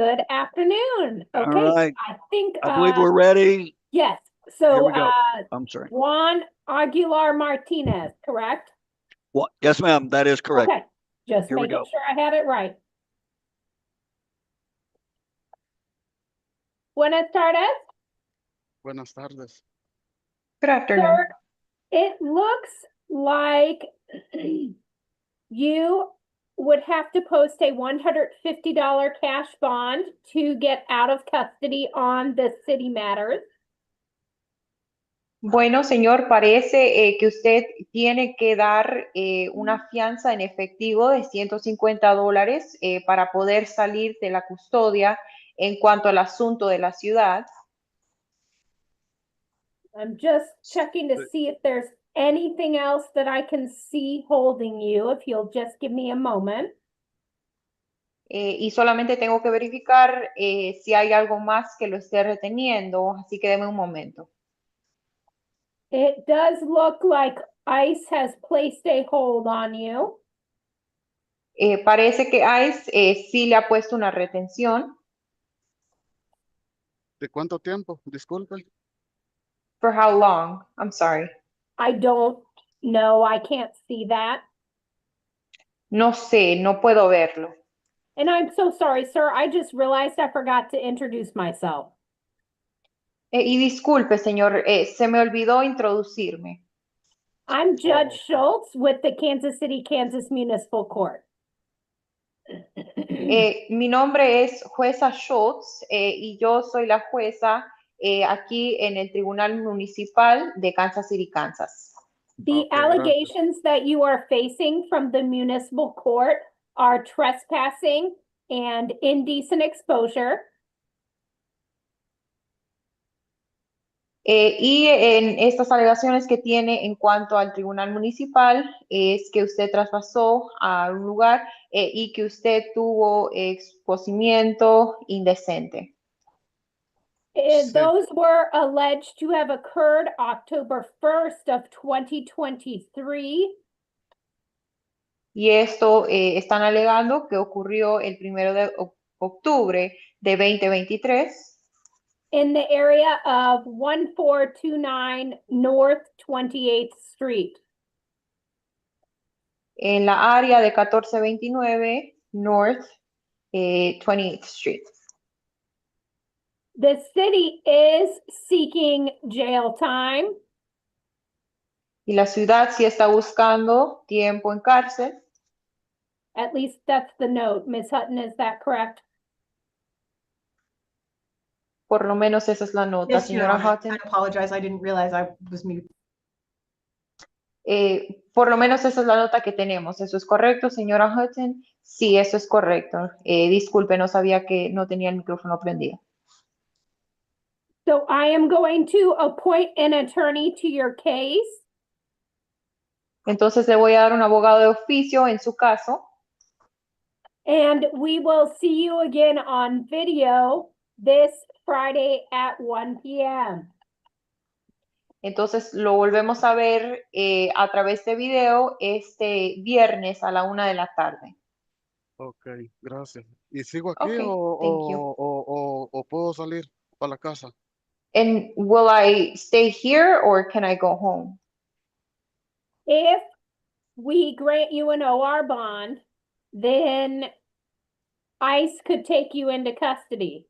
Good afternoon. All Okay, right. I think, I believe we're ready. yes. Here So, we go. I'm sorry. Juan Aguilar Martinez, correct? What? Yes, ma'am. That is correct. Okay, just Here we making go. sure I had it right. Buenas tardes. Buenas tardes. Good afternoon. Sir, it looks like you would have to post a $150 cash bond to get out of custody on the city matters. Bueno, señor, parece que usted tiene que dar una fianza en efectivo de $150 para poder salir de la custodia en cuanto al asunto de la ciudad. I'm just checking to see if there's anything else that I can see holding you, if you'll just give me a moment. Y solamente tengo que verificar si hay algo más que lo esté reteniendo, así que deme un momento. It does look like ICE has placed a hold on you. Parece que ICE sí le ha puesto una retención. ¿De cuánto tiempo? Disculpe. For how long? I'm sorry. I don't know, I can't see that. No sé, no puedo verlo. And I'm so sorry, sir, I just realized I forgot to introduce myself. Y disculpe, señor, se me olvidó introducirme. I'm Judge Schultz with the Kansas City, Kansas Municipal Court. Mi nombre es jueza Schultz y yo soy la jueza aquí en el Tribunal Municipal de Kansas City, Kansas. The allegations that you are facing from the municipal court are trespassing and indecent exposure. Y en estas alegaciones que tiene en cuanto al Tribunal Municipal es que usted traspasó a un lugar y que usted tuvo exposimiento indecente. Those were alleged to have occurred October 1st of 2023. Y esto están alegando que ocurrió el 1 de octubre de 2023. In the area of 1429 North 28th Street. En la área de 1429 North 28th Street. The city is seeking jail time. Y la ciudad sí está buscando tiempo en cárcel. At least that's the note. Ms. Hutton, is that correct? Por lo menos esa es la nota, Yes, Your señora Honor. Hutton. I apologize. I didn't realize I was mute. Por lo menos esa es la nota que tenemos. ¿Eso es correcto, señora Hutton? Sí, eso es correcto. Disculpe, no sabía que no tenía el micrófono prendido. So I am going to appoint an attorney to your case. Entonces le voy a dar un abogado de oficio en su caso. And we will see you again on video this Friday at 1 p.m. Entonces lo volvemos a ver a través de video este viernes a la 1 de la tarde. Ok, gracias. ¿Y sigo aquí Okay, thank you. o puedo salir para la casa? And will I stay here or can I go home? If we grant you an OR bond, then ICE could take you into custody.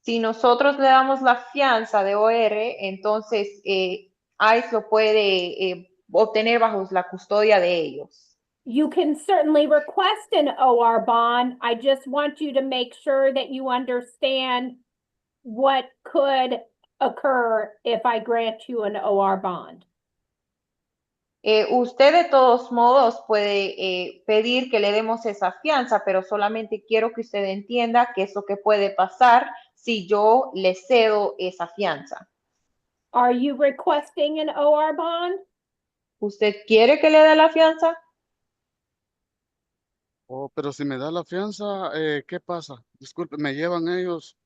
Si nosotros le damos la fianza de OR, entonces ICE lo puede obtener bajo la custodia de ellos. You can certainly request an OR bond. I just want you to make sure that you understand what could occur if I grant you an OR bond. Usted de todos modos puede pedir que le demos esa fianza, pero solamente quiero que usted entienda qué es lo que puede pasar si yo le cedo esa fianza. Are you requesting an OR bond? ¿Usted quiere que le dé la fianza? Oh, pero si me da la fianza, ¿qué pasa? Disculpe, ¿me llevan ellos,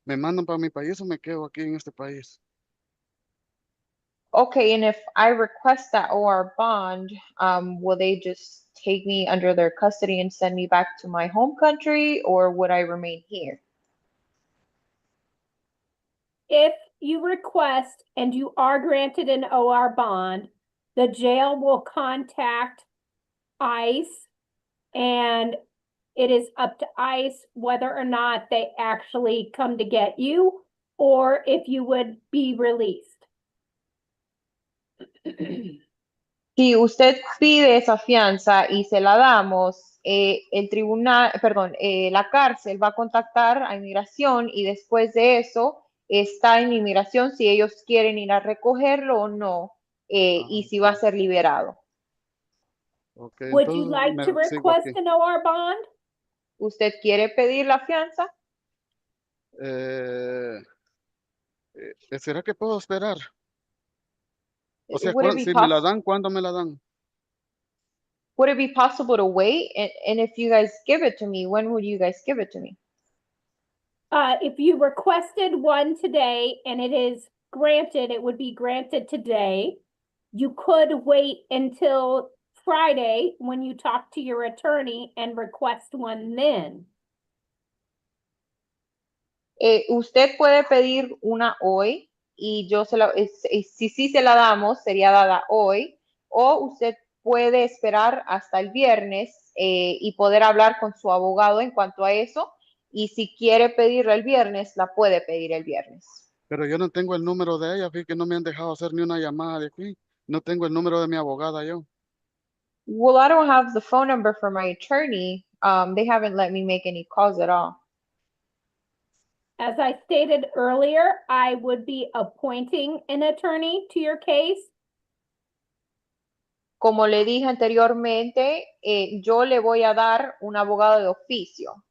me mandan para mi país o me quedo aquí en este país? Okay, and if I request that OR bond, will they just take me under their custody and send me back to my home country, or would I remain here? If you request and you are granted an OR bond, the jail will contact ICE, and it is up to ICE whether or not they actually come to get you or if you would be released. Si usted pide esa fianza y se la damos, el tribunal, perdón, la cárcel va a contactar a inmigración y después de eso está en inmigración si ellos quieren ir a recogerlo o no, y si va a Ok. ser liberado. Ok, Would you entonces like to me sigo request aquí. an OR bond? ¿Usted quiere pedir la fianza? Eh, ¿Será que puedo esperar? O sea, Would it be si me la possible? dan, ¿cuándo me la dan? Would it be possible to wait? And if you guys give it to me, when would you guys give it to me? If you requested one today and it is granted, it would be granted today. You could wait until Friday when you talk to your attorney and request one then. Usted puede pedir una hoy y yo si sí se la damos, sería dada hoy, o usted puede esperar hasta el viernes y poder hablar con su abogado en cuanto a eso, y si quiere pedirla el viernes, la puede pedir el viernes. Pero yo no tengo el número de ella, fíjate que no me han dejado hacer ni una llamada de aquí. No tengo el número de mi abogada yo. Well, I don't have the phone number for my attorney. They haven't let me make any calls at all. As I stated earlier, I would be appointing an attorney to your case. Como le dije anteriormente, yo le voy a dar un abogado de oficio.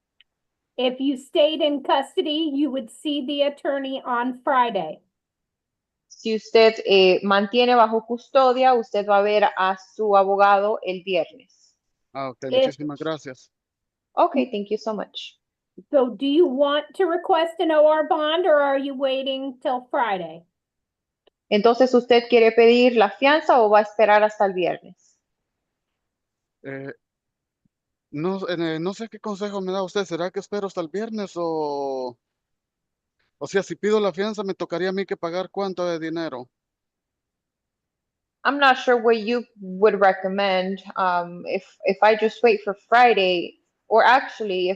If you stayed in custody, you would see the attorney on Friday. Si usted mantiene bajo custodia, usted va a ver a su abogado el viernes. Ah, ok, If, muchísimas gracias. Okay, thank you so much. so do you want to request an OR bond or are you waiting till Friday? Entonces, ¿usted quiere pedir la fianza o va a esperar hasta el viernes? Eh, no sé qué consejo me da usted. ¿Será que espero hasta el viernes o sea, si pido la fianza, me tocaría a mí que pagar cuánto de dinero? I'm not sure what you would recommend. If I just wait for Friday, or actually,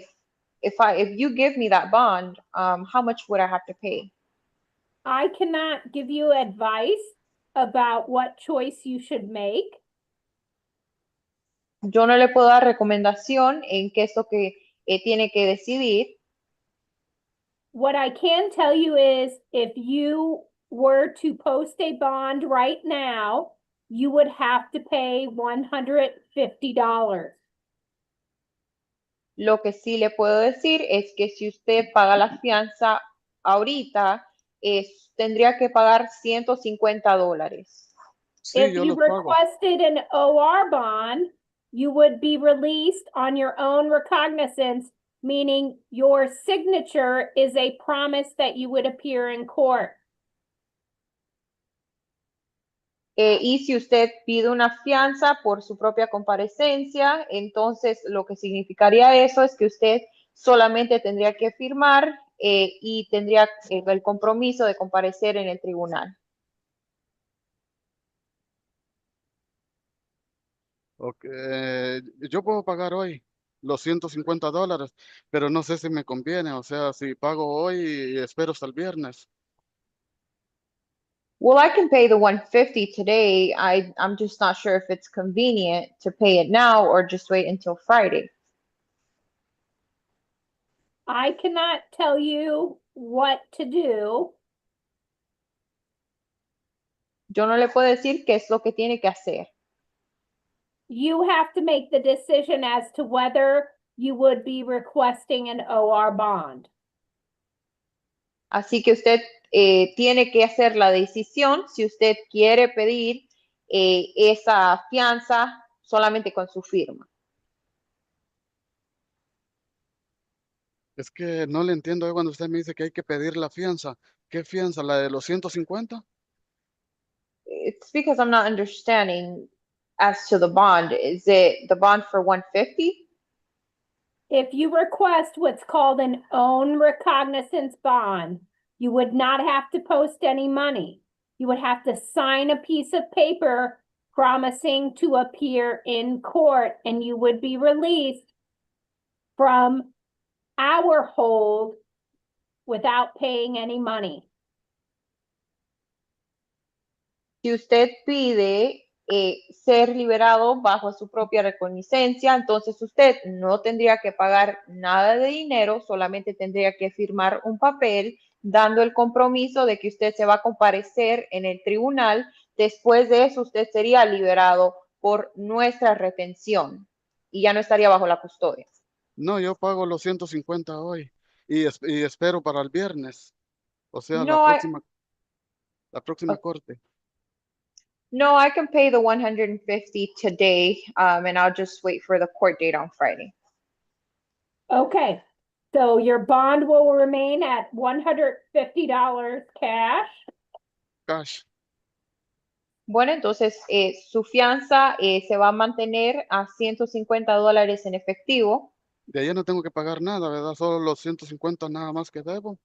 if you give me that bond, how much would I have to pay? I cannot give you advice about what choice you should make. Yo no le puedo dar recomendación en qué es lo que tiene que decidir. What I can tell you is if you were to post a bond right now, you would have to pay $150. Lo que sí le puedo decir es que si usted paga la fianza ahorita, tendría que pagar $150. Sí, If yo you los pago. requested an OR bond, you would be released on your own recognizance, meaning your signature is a promise that you would appear in court. Y si usted pide una fianza por su propia comparecencia, entonces lo que significaría eso es que usted solamente tendría que firmar y tendría el compromiso de comparecer en el tribunal. Ok, yo puedo pagar hoy los $150, pero no sé si me conviene. O sea, si pago hoy y espero hasta el viernes. Well, I can pay the 150 today. I'm just not sure if it's convenient to pay it now or just wait until Friday. I cannot tell you what to do. Yo no le puedo decir qué es lo que tiene que hacer. You have to make the decision as to whether you would be requesting an OR bond. Así que usted tiene que hacer la decisión si usted quiere pedir esa fianza solamente con su firma. Es que no le entiendo cuando usted me dice que hay que pedir la fianza. ¿Qué fianza? ¿La de los 150? it's because I'm not understanding as to the bond. Is it the bond for 150? If you request what's called an own recognizance bond, you would not have to post any money. You would have to sign a piece of paper promising to appear in court, and you would be released from our hold without paying any money. Si usted pide ser liberado bajo su propia reconiscencia, entonces usted no tendría que pagar nada de dinero, solamente tendría que firmar un papel dando el compromiso de que usted se va a comparecer en el tribunal. Después de eso, usted sería liberado por nuestra retención y ya no estaría bajo la custodia. No, yo pago los 150 hoy y espero para el viernes. O sea, No, la próxima corte. No, I can pay the 150 today, and I'll just wait for the court date on Friday. Okay, so your bond will remain at $150 cash. Cash. Bueno, entonces su fianza se va a mantener a $150 en efectivo. De ahí no tengo que pagar nada, ¿verdad? Solo los 150 nada más que debo.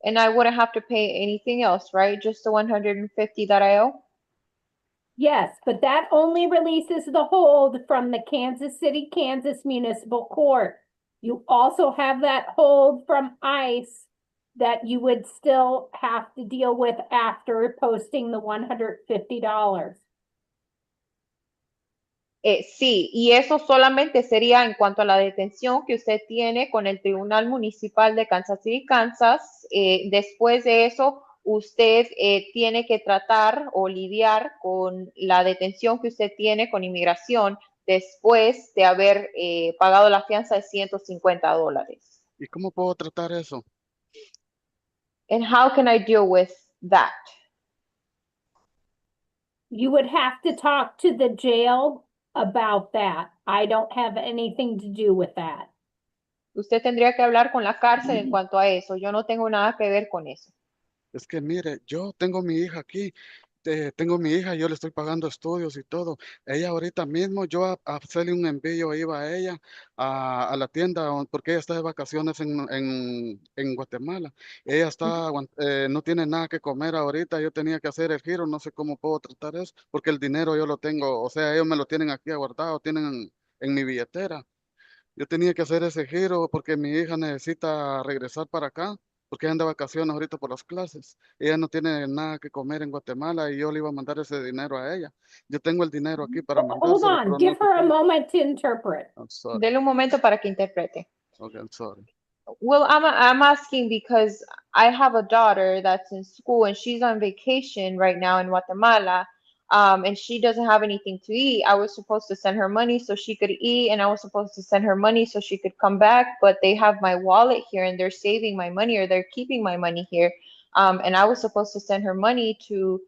And I wouldn't have to pay anything else, right? Just the 150 that I owe? Yes, but that only releases the hold from the Kansas City, Kansas Municipal Court. You also have that hold from ICE that you would still have to deal with after posting the $150. Sí, y eso solamente sería en cuanto a la detención que usted tiene con el Tribunal Municipal de Kansas City, Kansas. Después de eso, usted tiene que tratar o lidiar con la detención que usted tiene con inmigración después de haber pagado la fianza de $150. ¿Y cómo puedo tratar eso? And how can I deal with that? You would have to talk to the jail about that. I don't have anything to do with that. Usted tendría que hablar con la cárcel en cuanto a eso. Yo no tengo nada que ver con eso. Es que mire, yo tengo mi hija aquí, tengo mi hija, yo le estoy pagando estudios y todo. Ella ahorita mismo, yo a hacerle un envío, iba a ella a la tienda porque ella está de vacaciones en Guatemala. Ella está, no tiene nada que comer ahorita, yo tenía que hacer el giro, no sé cómo puedo tratar eso, porque el dinero yo lo tengo, o sea, ellos me lo tienen aquí aguardado, tienen en mi billetera. Yo tenía que hacer ese giro porque mi hija necesita regresar para acá, porque ella anda de vacaciones ahorita por las clases. Ella no tiene nada que comer en Guatemala y yo le iba a mandar ese dinero a ella. Yo tengo el dinero aquí para Hold mandárselo, on, pero no give sé her a cómo. moment to interpret. I'm sorry. Dele un momento para que interprete. Okay, I'm sorry. Well, I'm asking because I have a daughter that's in school and she's on vacation right now in Guatemala, and she doesn't have anything to eat. I was supposed to send her money so she could eat, and I was supposed to send her money so she could come back, but they have my wallet here and they're saving my money or they're keeping my money here. And I was supposed to send her money to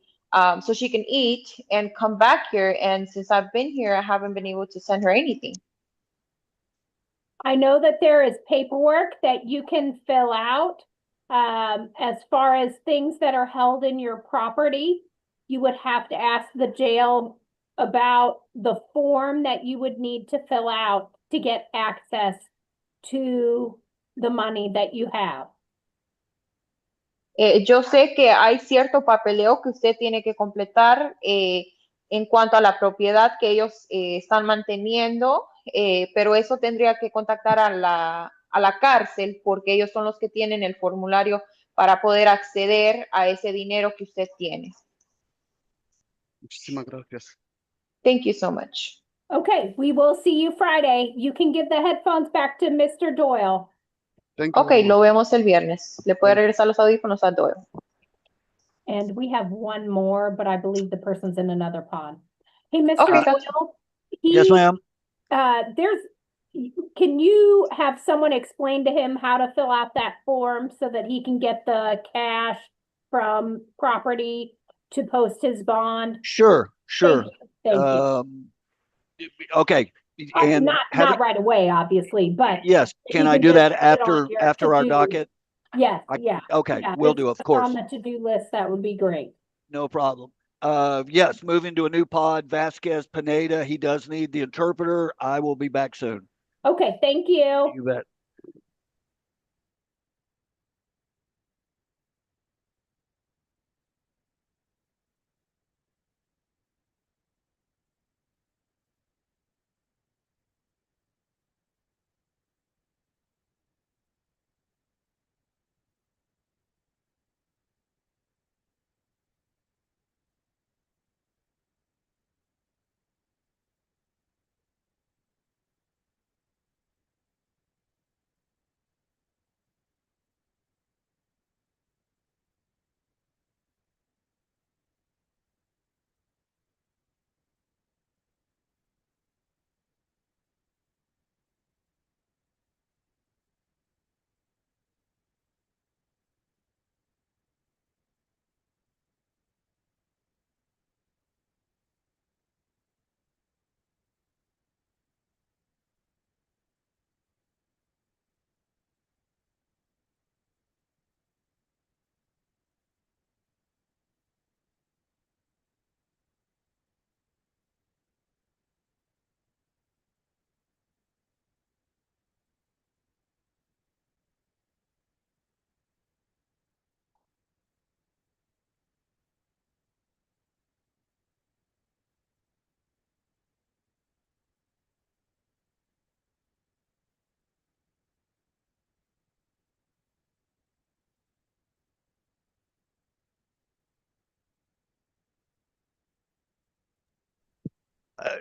so she can eat and come back here. And since I've been here, I haven't been able to send her anything. I know that there is paperwork that you can fill out as far as things that are held in your property. You would have to ask the jail about the form that you would need to fill out to get access to the money that you have. Yo sé que hay cierto papeleo que usted tiene que completar en cuanto a la propiedad que ellos están manteniendo, pero eso tendría que contactar a la cárcel porque ellos son los que tienen el formulario para poder acceder a ese dinero que usted tiene. Muchísimas gracias. Thank you so much. Okay, we will see you Friday. You can give the headphones back to Mr. Doyle. Thank you Ok, very much. lo vemos el viernes. Le puede regresar los audífonos a Doyle. And we have one more, but I believe the person's in another pod. Hey, Mr. Okay, gotcha. Doyle, Yes, ma'am. can you have someone explain to him how to fill out that form so that he can get the cash from property to post his bond? Sure. Thank you. Okay. And not right away, obviously, but yes, can I even do just that put it on your after our to-do. docket? Yes, yeah. Okay, Yeah, will if do, of it's course. on the to-do list, that would be great. No problem. Yes, moving to a new pod, Vasquez Pineda. He does need the interpreter. I will be back soon. Okay, thank you. You bet. Uh,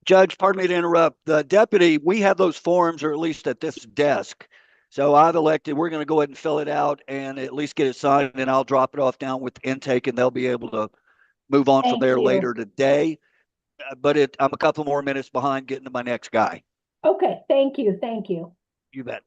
Judge, pardon me to interrupt. The deputy, we have those forms, or at least at this desk. So I've elected, we're going to go ahead and fill it out and at least get it signed, and I'll drop it off down with intake, and they'll be able to move on from Thank there you. later today. But I'm a couple more minutes behind getting to my next guy. Okay, thank you, thank you. You bet.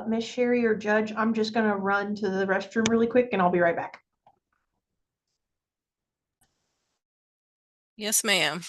Miss Sherry or Judge, I'm just gonna run to the restroom really quick and I'll be right back. Yes, ma'am.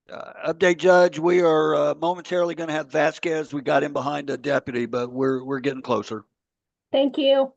Update, Judge. We are momentarily going to have Vasquez. We got him behind a deputy, but we're getting closer. Thank you.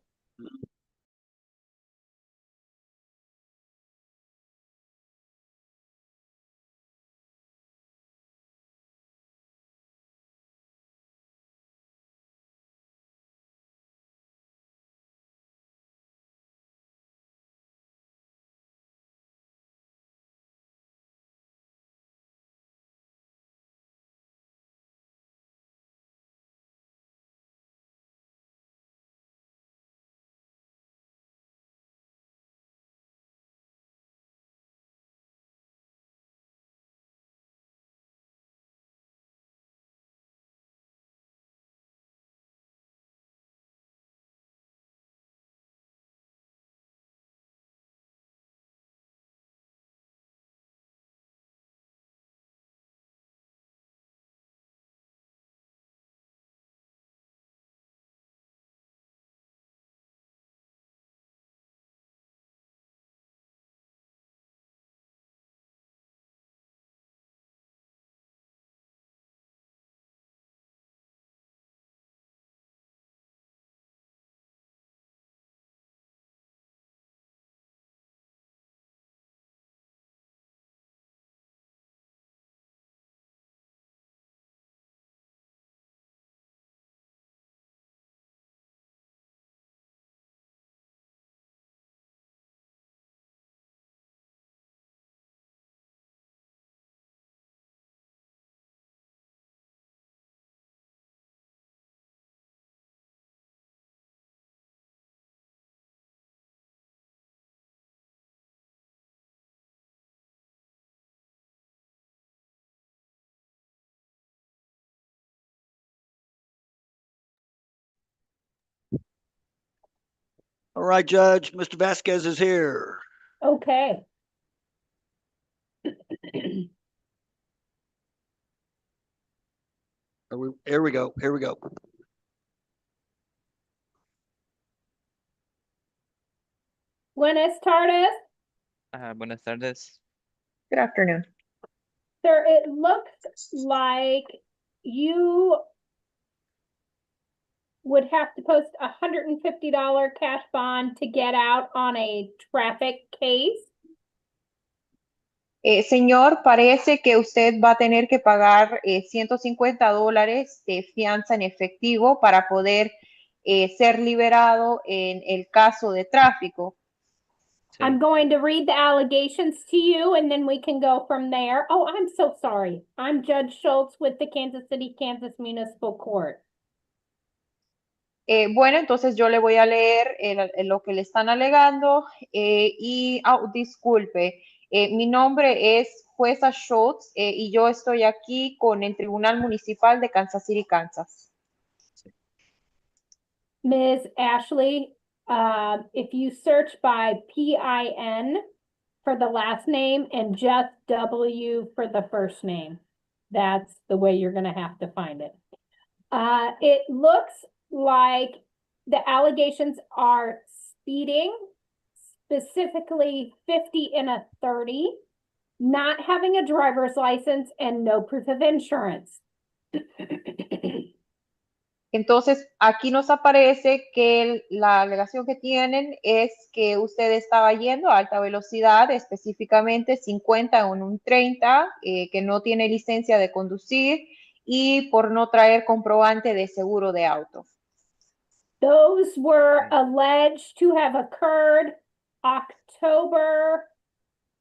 All right, Judge. Mr. Vasquez is here. Okay. Here we go. Here we go. Buenas tardes. Buenas tardes. Good afternoon. Sir, it looks like you would have to post a $150 cash bond to get out on a traffic case. Señor, parece que usted va a tener que pagar $150 de fianza en efectivo para poder ser liberado en el caso de tráfico. Sí. I'm going to read the allegations to you and then we can go from there. Oh, I'm so sorry. I'm Judge Schultz with the Kansas City, Kansas Municipal Court. Bueno, entonces yo le voy a leer lo que le están alegando disculpe, mi nombre es jueza Schultz y yo estoy aquí con el Tribunal Municipal de Kansas City, Kansas. Ms. Ashley, if you search by PIN for the last name and just W for the first name, that's the way you're going to have to find it. It looks like the allegations are speeding, specifically 50 in a 30, not having a driver's license, and no proof of insurance. Entonces, aquí nos aparece que la alegación que tienen es que usted estaba yendo a alta velocidad, específicamente 50 en un 30, que no tiene licencia de conducir y por no traer comprobante de seguro de auto. Those were Okay. alleged to have occurred October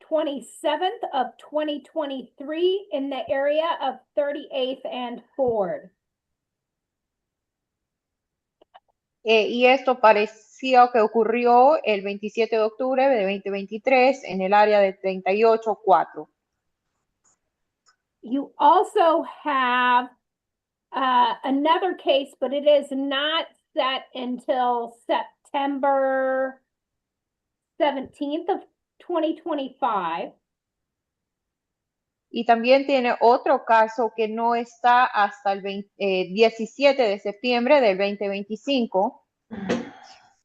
27th of 2023 in the area of 38th and Ford. Y esto parecía que ocurrió el 27 de octubre de 2023 en el área de 38-4. You also have another case, but it is not set until September 17th of 2025. Y también tiene otro caso que no está hasta el 17 de septiembre del 2025.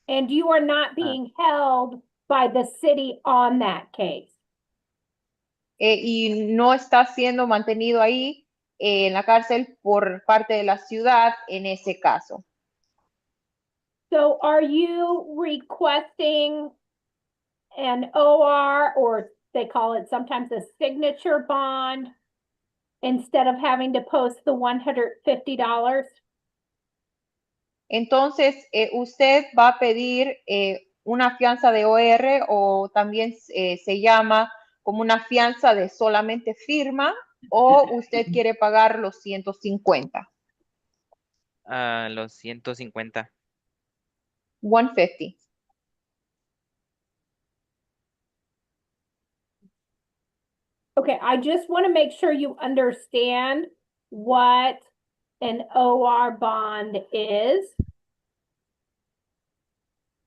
And you are not being held by the city on that case. Y no está siendo mantenido ahí en la cárcel por parte de la ciudad en ese caso. So are you requesting an OR, or they call it sometimes a signature bond, instead of having to post the $150? Entonces, usted va a pedir una fianza de OR o también se llama como una fianza de solamente firma o usted quiere pagar los 150. Los 150. 150. Okay, I just want to make sure you understand what an OR bond is.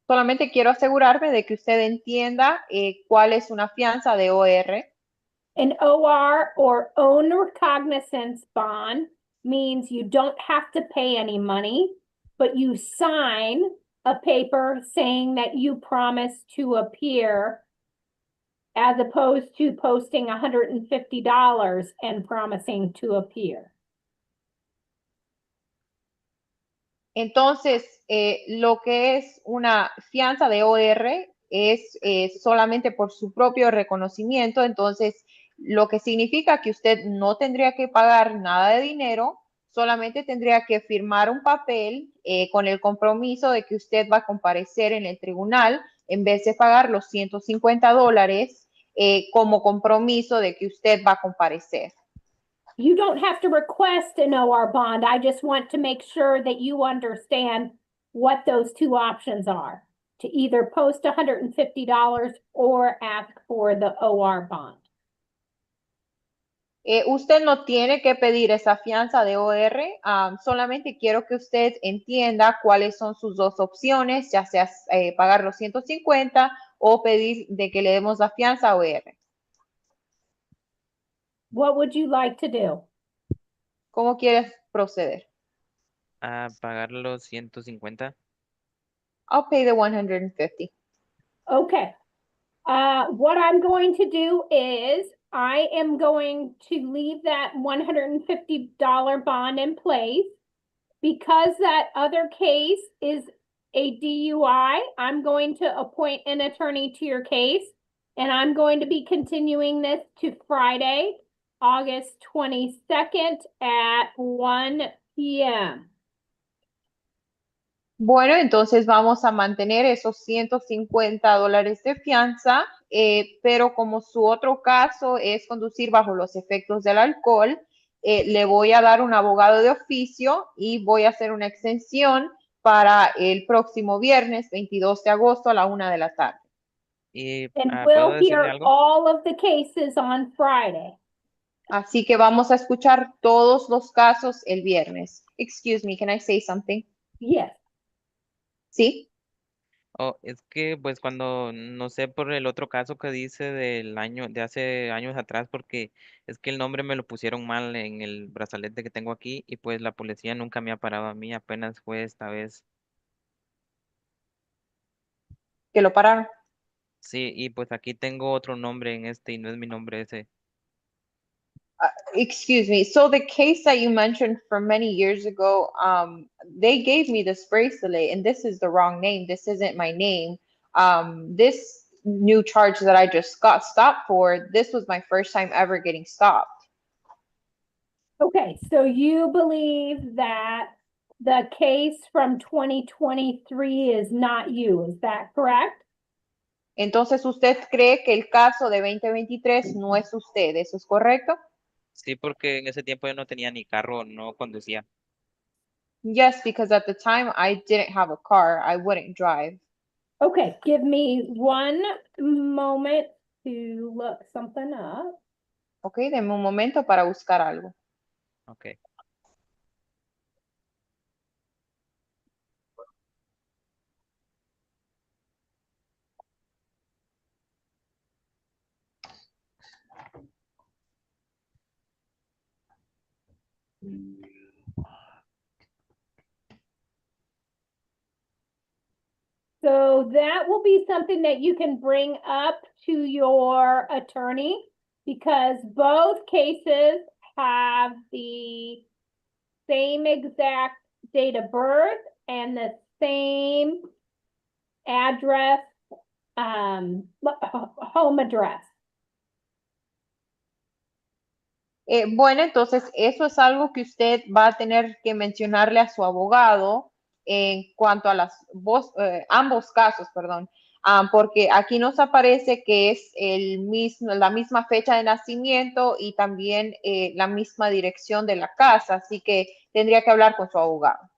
Solamente quiero asegurarme de que usted entienda cuál es una fianza de OR. An OR, or own recognizance bond, means you don't have to pay any money, but you sign a paper saying that you promise to appear, as opposed to posting $150 and promising to appear. Entonces, lo que es una fianza de OR es solamente por su propio reconocimiento. Entonces, lo que significa que usted no tendría que pagar nada de dinero, solamente tendría que firmar un papel con el compromiso de que usted va a comparecer en el tribunal en vez de pagar los $150 como compromiso de que usted va a comparecer. You don't have to request an OR bond. I just want to make sure that you understand what those two options are, to either post $150 or ask for the OR bond. Usted no tiene que pedir esa fianza de OR, solamente quiero que usted entienda cuáles son sus dos opciones, ya sea pagar los 150 o pedir de que le demos la fianza OR. What would you like to do? ¿Cómo quieres proceder? Pagar los 150. I'll pay the 150. Okay. What I'm going to do is I am going to leave that $150 bond in place. Because that other case is a DUI, I'm going to appoint an attorney to your case, and I'm going to be continuing this to Friday, August 22nd at 1 p.m. Bueno, entonces vamos a mantener esos $150 de fianza, pero como su otro caso es conducir bajo los efectos del alcohol, le voy a dar un abogado de oficio y voy a hacer una extensión para el próximo viernes 22 de agosto a la 1 de la tarde. Y And ¿puedo we'll decirle hear algo? all of the cases on Friday. Así que vamos a escuchar todos los casos el viernes. Excuse me, can I say something? Yes. ¿Sí? Oh, es que pues cuando, no sé por el otro caso que dice del año, de hace años atrás, porque es que el nombre me lo pusieron mal en el brazalete que tengo aquí y pues la policía nunca me ha parado a mí, apenas fue esta vez. Que lo pararon. Sí, y pues aquí tengo otro nombre en este y no es mi nombre ese. Excuse me. So the case that you mentioned from many years ago, they gave me this bracelet, and this is the wrong name. This isn't my name. This new charge that I just got stopped for, this was my first time ever getting stopped. Okay, so you believe that the case from 2023 is not you, is that correct? Entonces, ¿usted cree que el caso de 2023 no es usted? ¿Eso es correcto? Sí, porque en ese tiempo yo no tenía ni carro, no conducía. Yes, because at the time I didn't have a car. I wouldn't drive. Okay, give me one moment to look something up. Ok, denme un momento para buscar algo. Ok. So that will be something that you can bring up to your attorney because both cases have the same exact date of birth and the same address, home address. Bueno, entonces eso es algo que usted va a tener que mencionarle a su abogado en cuanto a ambos casos, perdón. Porque aquí nos aparece que es la misma fecha de nacimiento y también la misma dirección de la casa, así que tendría que hablar con su abogado.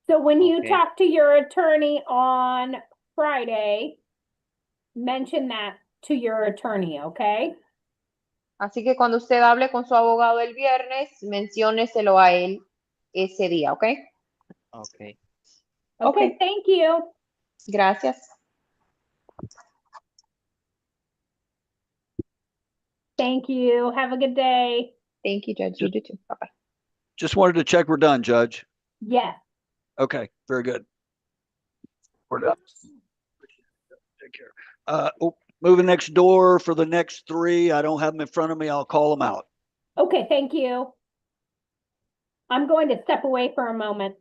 So when you Okay. talk to your attorney on Friday, mention that to your attorney, okay? Así que cuando usted hable con su abogado el viernes, mencióneselo a él ese día, ¿ok? Okay. Okay, thank you. Gracias. Thank you. Have a good day. Thank you, Judge. You do too. Bye-bye. Just wanted to check we're done, Judge. Yes. Okay, very good. We're done. Take care. Moving next door for the next three. I don't have them in front of me. I'll call them out. Okay, thank you. I'm going to step away for a moment.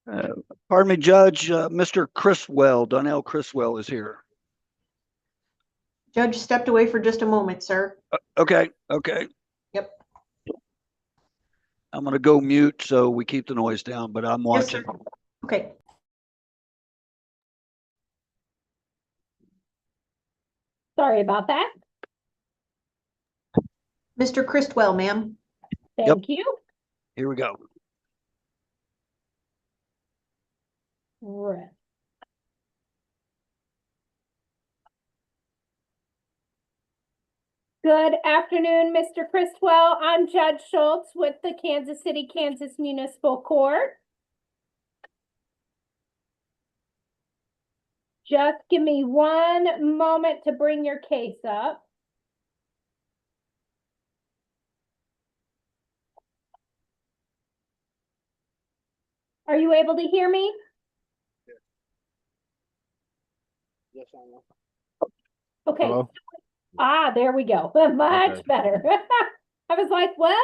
Pardon me, Judge, Mr. Criswell, Donnell Criswell is here. Judge stepped away for just a moment, sir. Okay. Yep. I'm going to go mute so we keep the noise down, but I'm Yes, sir. watching. Okay. Sorry about that. Mr. Christwell, ma'am. Thank you. Here we go. Right. Good afternoon, Mr. Christwell. I'm Judge Schultz with the Kansas City, Kansas Municipal Court. Just give me one moment to bring your case up. Are you able to hear me? Yes, I know. Okay. Hello? There we go. Much better. I was like, well,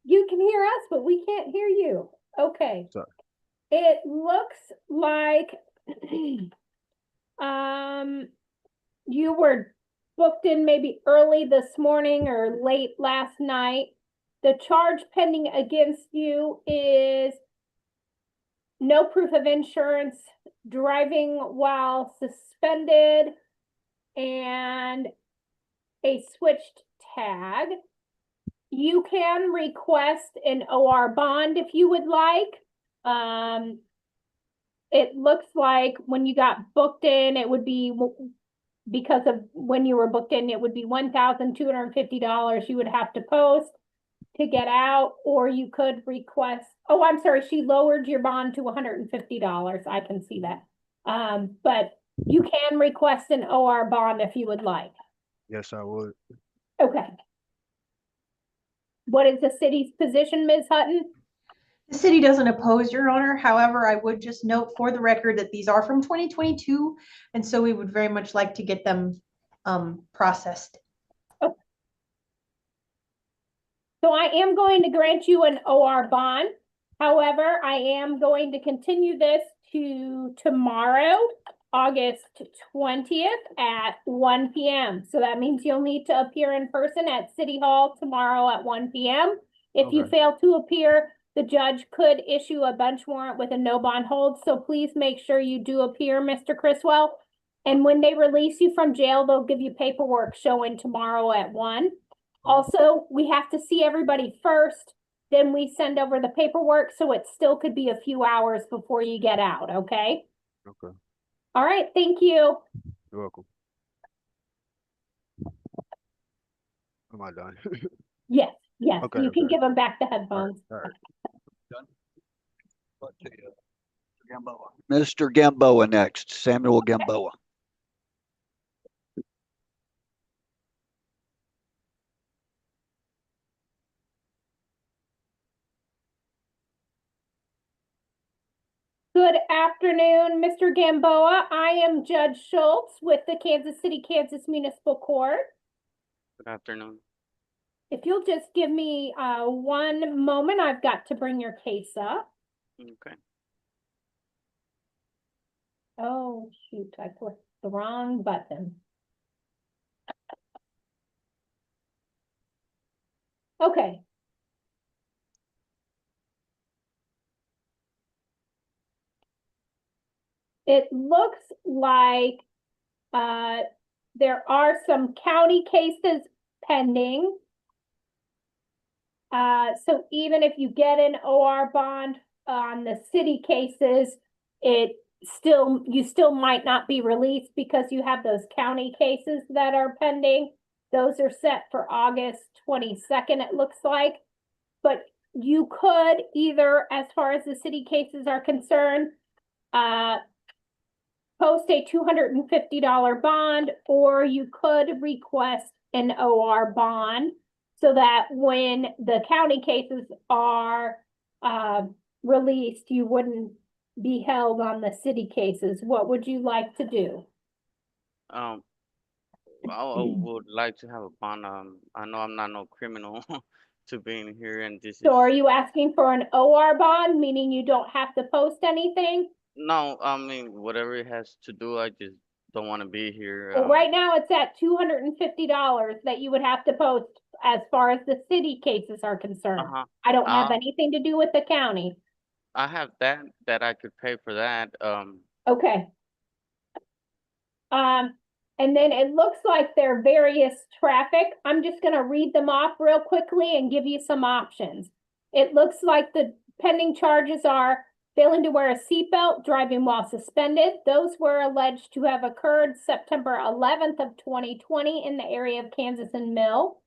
you can hear us, but we can't hear you. Okay. Sorry. It looks like you were booked in maybe early this morning or late last night. The charge pending against you is no proof of insurance, driving while suspended, and a switched tag. You can request an OR bond if you would like. It looks like when you got booked in, it would be, because of when you were booked in, it would be $1,250 you would have to post to get out, or you could request, oh, I'm sorry, she lowered your bond to $150. I can see that. But you can request an OR bond if you would like. Yes, I would. Okay. What is the city's position, Ms. Hutton? The city doesn't oppose, Your Honor. However, I would just note for the record that these are from 2022, and so we would very much like to get them processed. So I am going to grant you an OR bond. However, I am going to continue this to tomorrow, August 20th at 1 p.m. So that means you'll need to appear in person at City Hall tomorrow at 1 p.m. If you fail to appear, the judge could issue a bench warrant with a no bond hold. So please make sure you do appear, Mr. Criswell. And when they release you from jail, they'll give you paperwork showing tomorrow at 1. Also, we have to see everybody first, then we send over the paperwork, so it still could be a few hours before you get out, okay? Okay. All right, thank you. You're welcome. Am I done? Yes, Okay, you can okay. give them back the headphones. All right. Done. Mr. Gamboa next, Samuel Gamboa. Good afternoon, Mr. Gamboa. I am Judge Schultz with the Kansas City, Kansas Municipal Court. Good afternoon. If you'll just give me one moment, I've got to bring your case up. Okay. Oh, shoot, I clicked the wrong button. Okay. It looks like there are some county cases pending. So even if you get an OR bond on the city cases, you still might not be released because you have those county cases that are pending. Those are set for August 22nd, it looks like. But you could either, as far as the city cases are concerned, post a $250 bond, or you could request an OR bond so that when the county cases are released, you wouldn't be held on the city cases. What would you like to do? I would like to have a bond. I know I'm not no criminal, to being here, and this So are is you asking for an OR bond, meaning you don't have to post anything? no. I mean, whatever it has to do, I just don't want to be here. Well, right now it's at $250 that you would have to post as far as the city cases are concerned. Uh-huh. I don't have Uh, anything to do with the county. I have that I could pay for that. Okay. And then it looks like there are various traffic. I'm just gonna read them off real quickly and give you some options. It looks like the pending charges are failing to wear a seatbelt, driving while suspended. Those were alleged to have occurred September 11th of 2020 in the area of Kansas and Mill.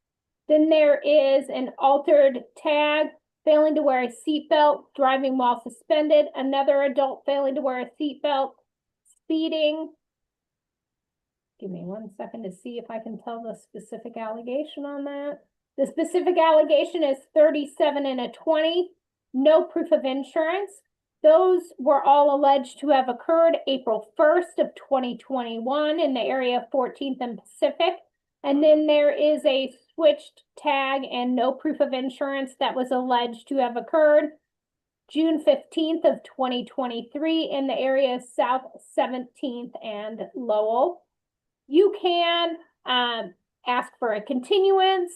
Then there is an altered tag, failing to wear a seatbelt, driving while suspended, another adult failing to wear a seatbelt, speeding. Give me 1 second to see if I can tell the specific allegation on that. The specific allegation is 37 and a 20, no proof of insurance. Those were all alleged to have occurred April 1st of 2021 in the area of 14th and Pacific. And then there is a switched tag and no proof of insurance that was alleged to have occurred June 15th of 2023 in the area of South 17th and Lowell. You can ask for a continuance.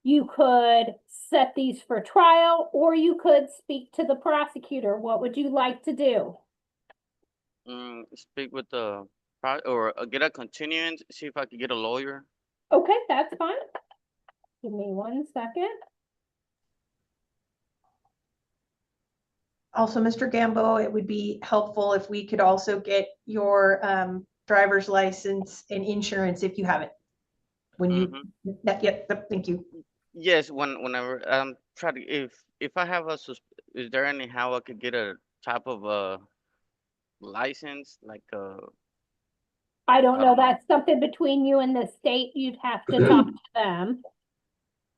You could set these for trial, or you could speak to the prosecutor. What would you like to do? Speak with the or get a continuance. See if I could get a lawyer. Okay, that's fine. Give me 1 second. Also, Mr. Gambo, it would be helpful if we could also get your driver's license and insurance if you have it. When you, yep, thank you. Yes, whenever try to if I have is there any how I could get a type of a license like I don't I know. don't know. That's something between you and the state. You'd have to talk to them.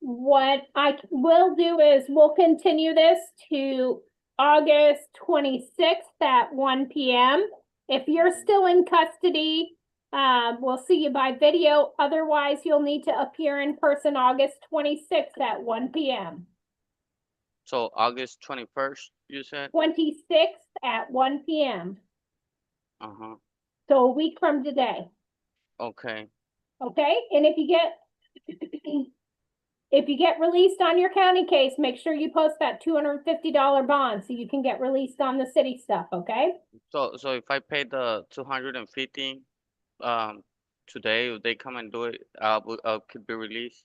What I will do is we'll continue this to August 26th at 1 p.m. If you're still in custody, we'll see you by video. Otherwise, you'll need to appear in person August 26th at 1 p.m. So August 21st, you said? 26th at 1 p.m. Uh-huh. So a week from today. Okay. Okay, and if you get released on your county case, make sure you post that $250 bond so you can get released on the city stuff, okay? So if I pay the 250 today, if they come and do it, I could be released.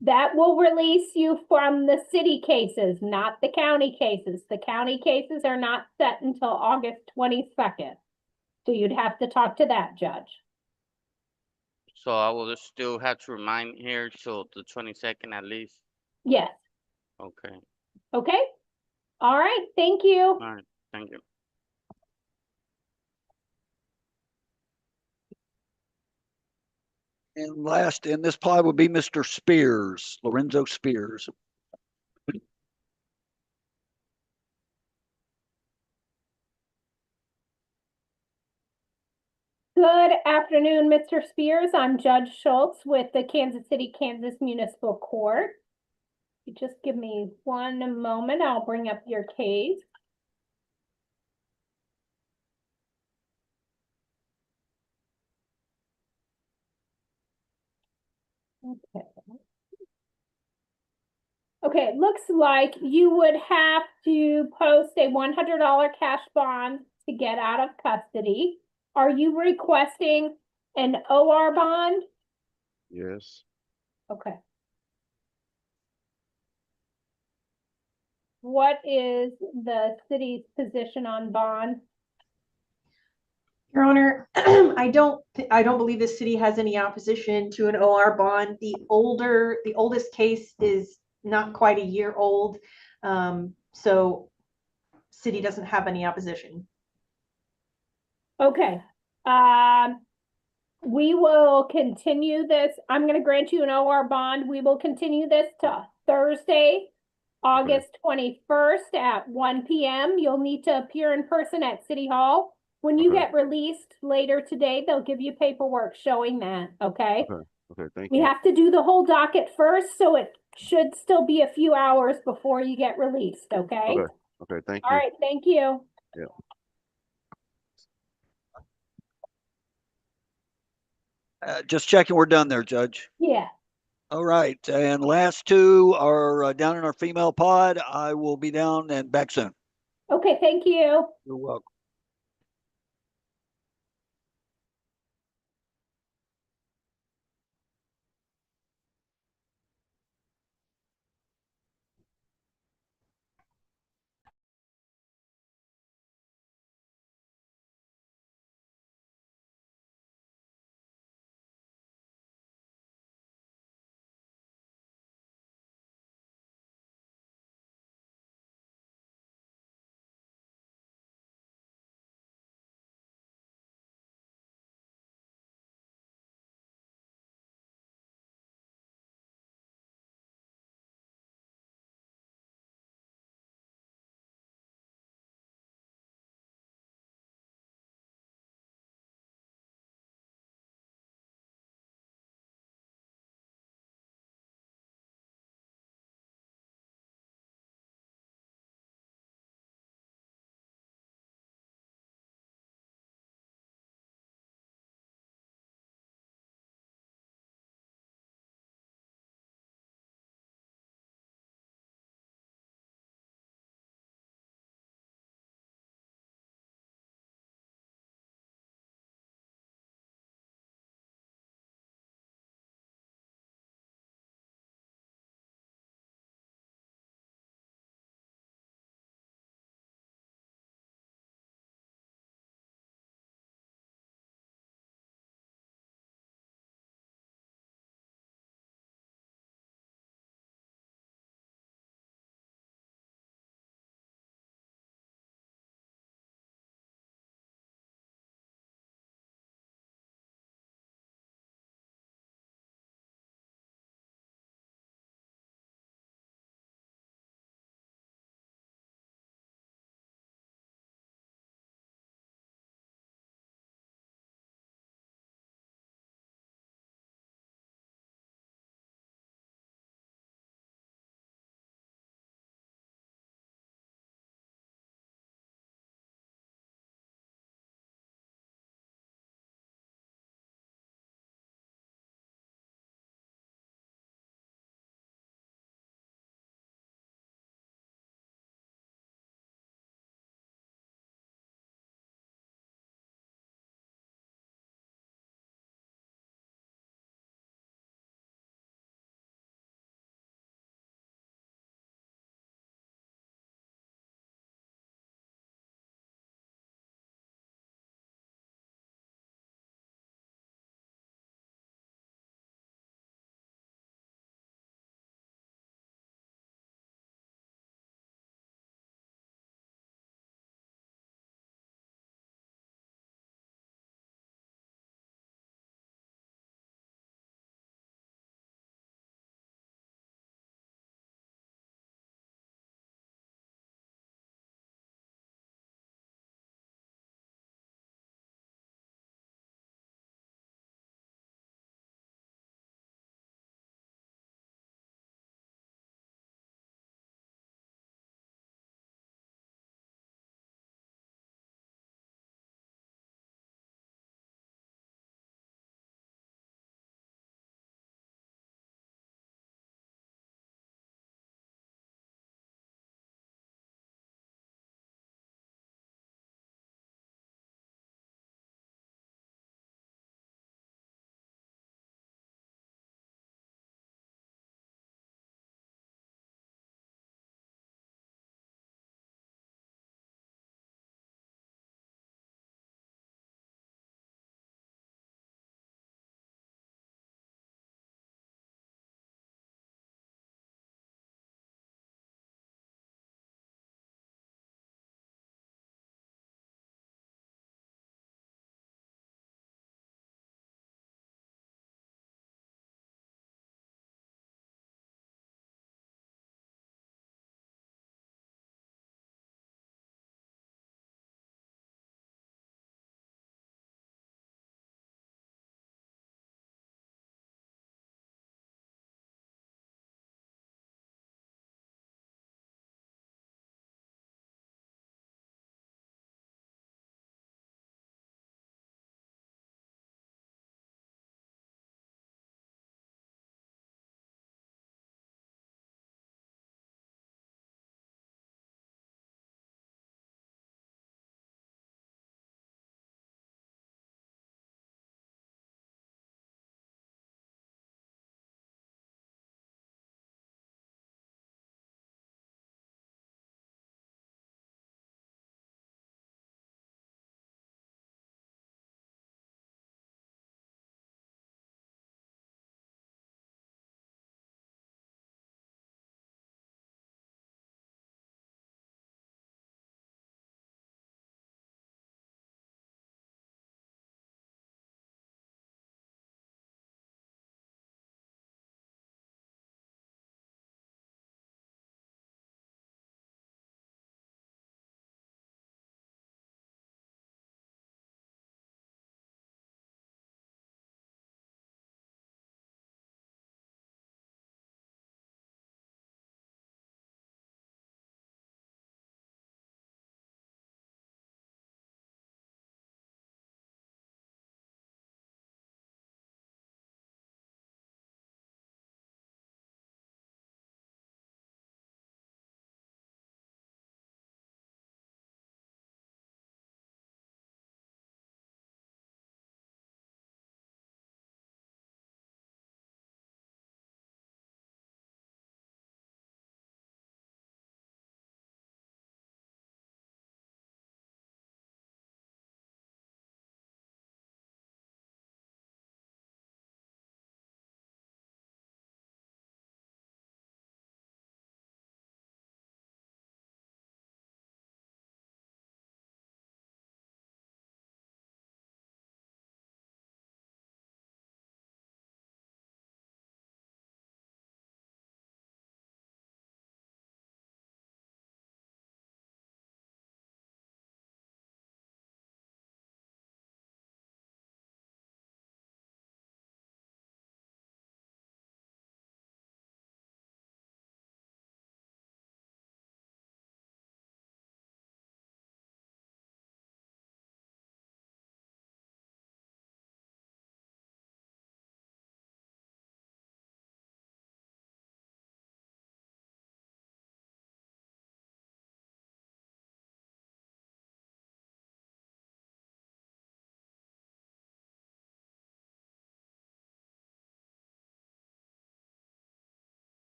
That will release you from the city cases, not the county cases. The county cases are not set until August 22nd. So you'd have to talk to that judge. So I will still have to remind here till the 22nd at least. Yes. Okay. Okay. All right. Thank you. All right. Thank you. And last in this pod would be Mr. Spears, Lorenzo Spears. Good afternoon, Mr. Spears. I'm Judge Schultz with the Kansas City, Kansas Municipal Court. You just give me 1 moment. I'll bring up your case. Okay. Okay, it looks like you would have to post a $100 cash bond to get out of custody. Are you requesting an OR bond? Yes. Okay. What is the city's position on bond? Your Honor, I don't believe the city has any opposition to an OR bond. The oldest case is not quite a year old. So city doesn't have any opposition. Okay. We will continue this. I'm going to grant you an OR bond. We will continue this to Thursday, August 21st at 1 p.m. You'll need to appear in person at City Hall. When you get released later today, they'll give you paperwork showing that, okay? Okay, thank We you. have to do the whole docket first, so it should still be a few hours before you get released, okay? Okay. Okay. Thank All you. right, thank you. Yeah. Just checking we're done there, Judge. Yeah. All right, and last two are down in our female pod. I will be down and back soon. Okay, thank you. You're welcome.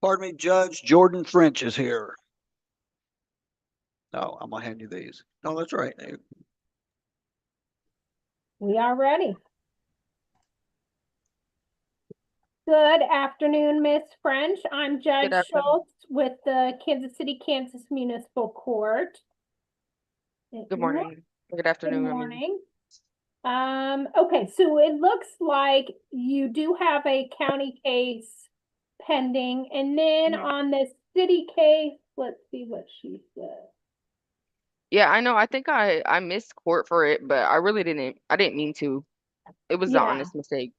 Pardon me, Judge Jordan French is here. No, I'm gonna hand you these. No, that's right. We are ready. Good afternoon, Miss French. I'm Judge afternoon. Schultz with the Kansas City, Kansas Municipal Court. Good morning. Good afternoon. Good morning. Okay, so it looks like you do have a county case pending, and then Mhm. on the city case, let's see what she said. Yeah, I know. I think I missed court for it, but I didn't mean to. It was an Yeah. honest mistake.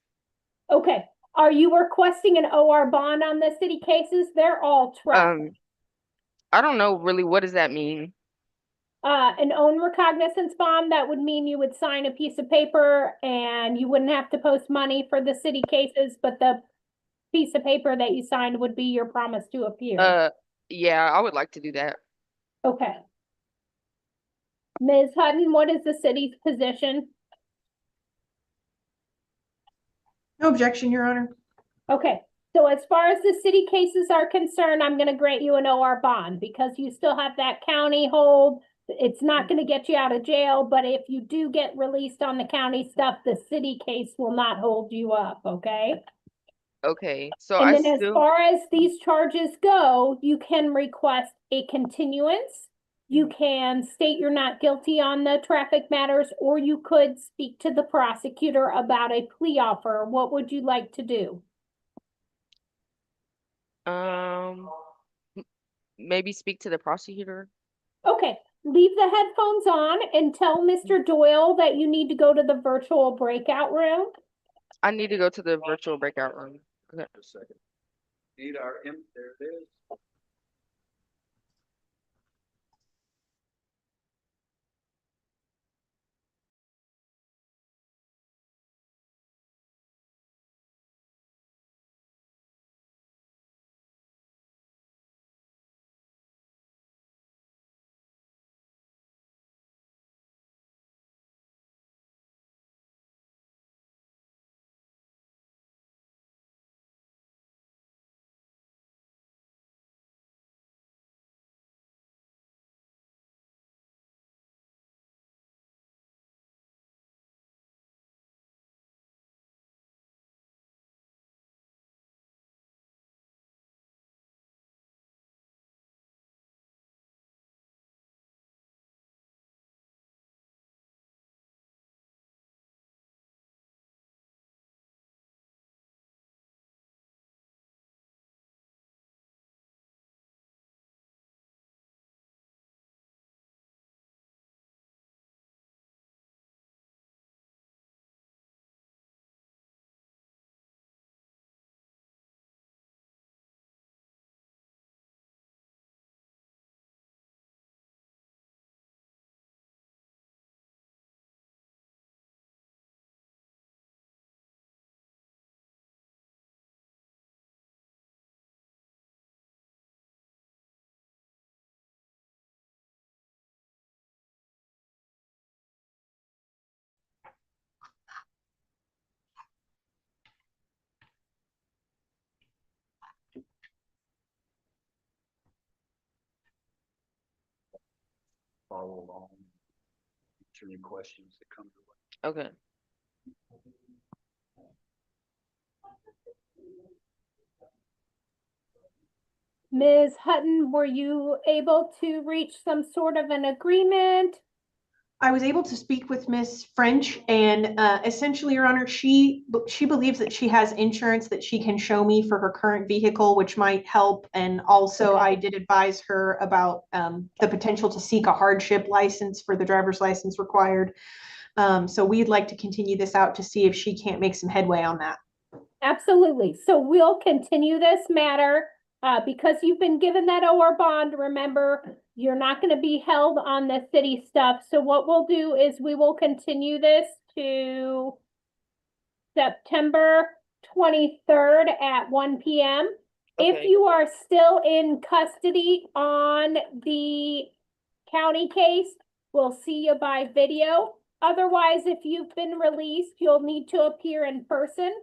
Okay, are you requesting an OR bond on the city cases? They're all traffic. I don't know really what does that mean. An own recognizance bond, that would mean you would sign a piece of paper and you wouldn't have to post money for the city cases, but the piece of paper that you signed would be your promise to appear. Yeah, I would like to do that. Okay. Ms. Hutton, what is the city's position? No objection, Your Honor. Okay, so as far as the city cases are concerned, I'm gonna grant you an OR bond because you still have that county hold. It's not gonna get you out of jail, but if you do get released on the county stuff, the city case will not hold you up, okay? Okay. So And I then as still far as these charges go, you can request a continuance. You can state you're not guilty on the traffic matters, or you could speak to the prosecutor about a plea offer. What would you like to do? um maybe speak to the prosecutor. Okay, leave the headphones on and tell Mr. Doyle that you need to go to the virtual breakout room. I need to go to the virtual breakout room. Okay. A second. Need our there it is. Follow along. Answer any questions that come your way. Okay. Ms. Hutton, were you able to reach some sort of an agreement? I was able to speak with Miss French, and essentially, Your Honor, she believes that she has insurance that she can show me for her current vehicle, which might help. And also, Okay. I did advise her about the potential to seek a hardship license for the driver's license required. So we'd like to continue this out to see if she can't make some headway on that. Absolutely. So we'll continue this matter because you've been given that OR bond. Remember, you're not going to be held on the city stuff. So what we'll do is we will continue this to September 23rd at 1 p.m. If Okay. you are still in custody on the county case, we'll see you by video. Otherwise, if you've been released, you'll need to appear in person.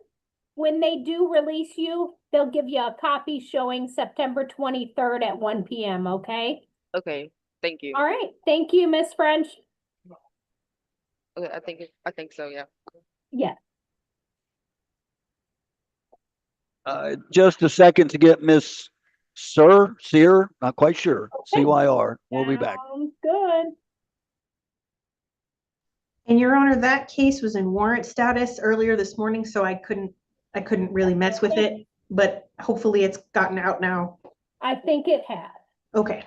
when they do release you, they'll give you a copy showing September 23rd at 1 p.m., okay? Okay, thank you. All right, thank you, Miss French. Okay, I think so, yeah. Yes. Just a second to get Miss Sear, not quite sure, Okay. CYR. We'll be back. Sounds good. And Your Honor, that case was in warrant status earlier this morning, so I couldn't really mess with it, but hopefully it's gotten out now. I think it has. Okay.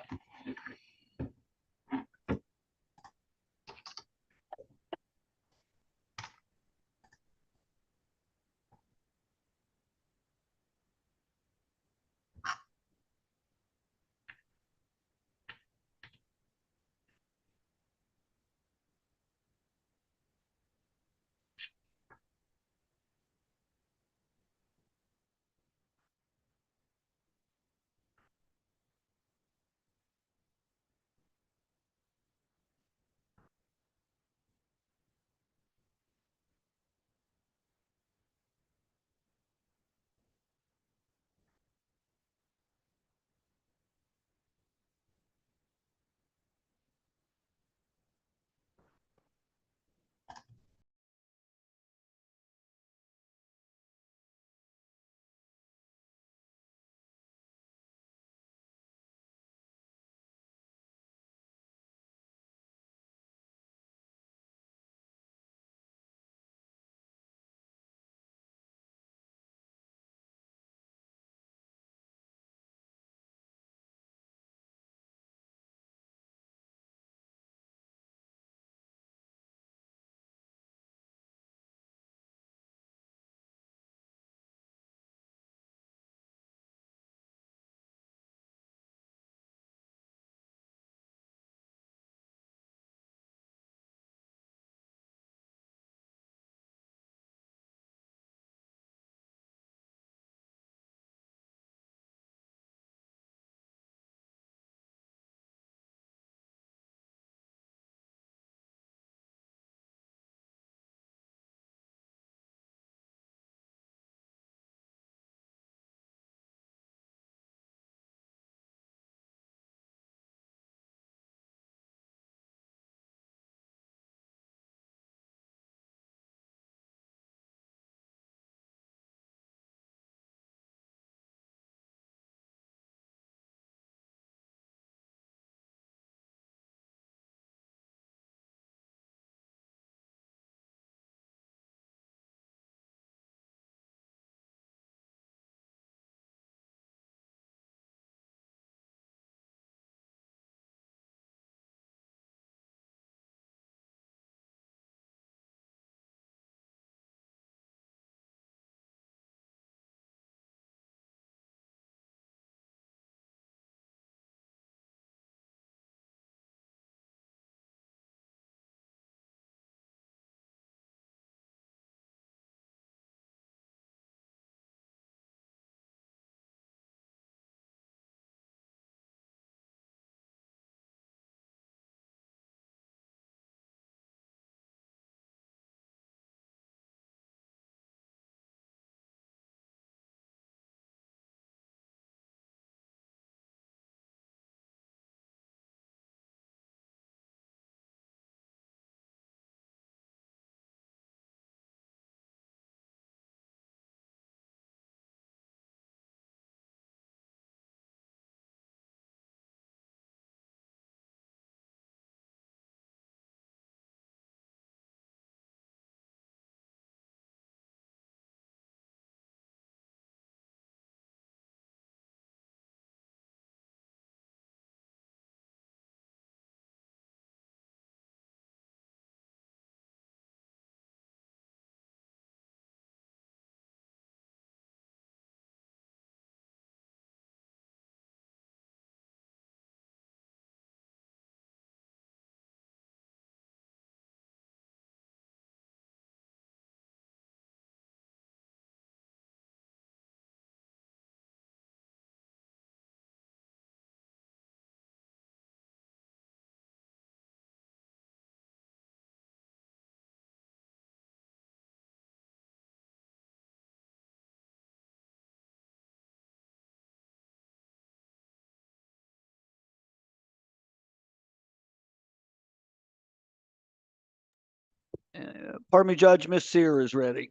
Pardon me, Judge, Miss Sear is ready.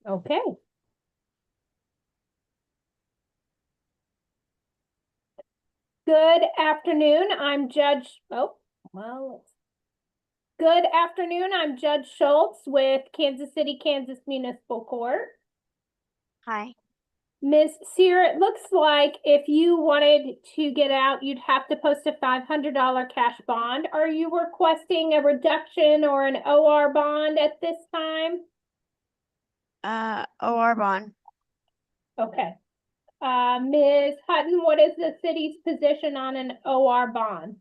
Okay. Good afternoon, I'm Judge, Good afternoon, I'm Judge Schultz with Kansas City, Kansas Municipal Court. Hi. Ms. Sear, it looks like if you wanted to get out, you'd have to post a $500 cash bond. Are you requesting a reduction or an OR bond at this time? OR bond. Okay. Ms. Hutton, what is the city's position on an OR bond?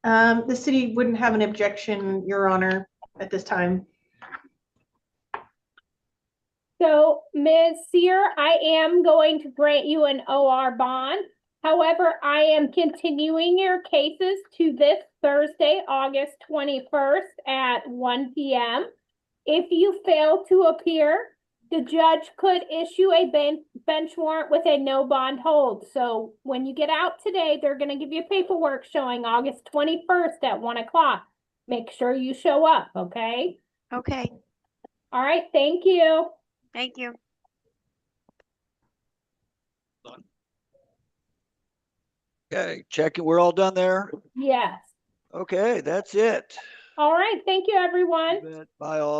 The city wouldn't have an objection, Your Honor, at this time. So, Ms. Sear, I am going to grant you an OR bond. However, I am continuing your cases to this Thursday, August 21st at 1 p.m. If you fail to appear, the judge could issue a bench warrant with a no bond hold. So when you get out today, they're going to give you paperwork showing August 21st at 1 o'clock. Make sure you show up, okay? Okay. All right, thank you. Thank you. Okay, checking. We're all done there. Yes. Okay, that's it. All right, thank you, everyone. Bye all.